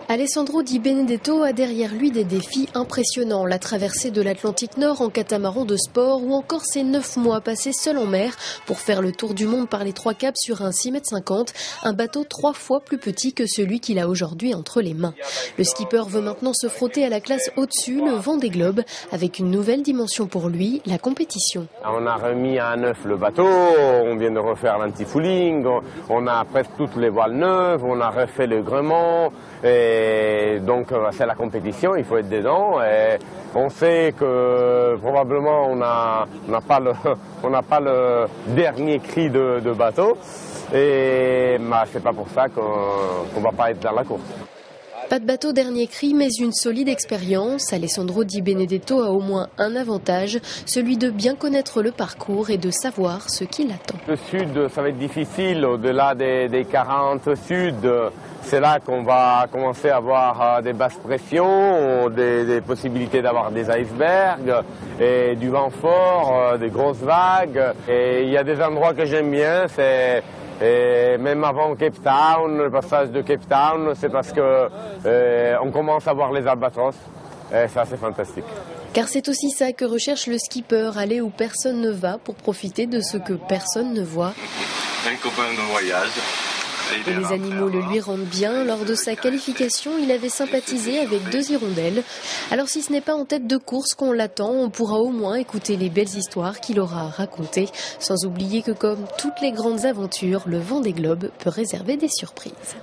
Alessandro Di Benedetto a derrière lui des défis impressionnants. La traversée de l'Atlantique Nord en catamaran de sport ou encore ses 9 mois passés seul en mer pour faire le tour du monde par les 3 caps sur un 6,50 m, un bateau 3 fois plus petit que celui qu'il a aujourd'hui entre les mains. Le skipper veut maintenant se frotter à la classe au-dessus, le Vendée Globe, avec une nouvelle dimension pour lui, la compétition. On a remis à neuf le bateau, on vient de refaire l'anti-fouling, on a presque toutes les voiles neuves, on a refait le gréement. Et donc c'est la compétition, il faut être dedans. Et on sait que probablement on n'a pas le dernier cri de bateau. Et c'est pas pour ça qu'on va pas être dans la course. Pas de bateau dernier cri, mais une solide expérience. Alessandro Di Benedetto a au moins un avantage, celui de bien connaître le parcours et de savoir ce qui l'attend. Le sud, ça va être difficile, au-delà des 40 sud. C'est là qu'on va commencer à avoir des basses pressions, des possibilités d'avoir des icebergs, et du vent fort, des grosses vagues. Et il y a des endroits que j'aime bien, et même avant Cape Town, le passage de Cape Town, c'est parce que on commence à voir les albatros. Et ça, c'est fantastique. Car c'est aussi ça que recherche le skipper, aller où personne ne va pour profiter de ce que personne ne voit. Un copain de voyage. Et les animaux le lui rendent bien. Lors de sa qualification, il avait sympathisé avec 2 hirondelles. Alors si ce n'est pas en tête de course qu'on l'attend, on pourra au moins écouter les belles histoires qu'il aura racontées. Sans oublier que comme toutes les grandes aventures, le Vendée Globe peut réserver des surprises.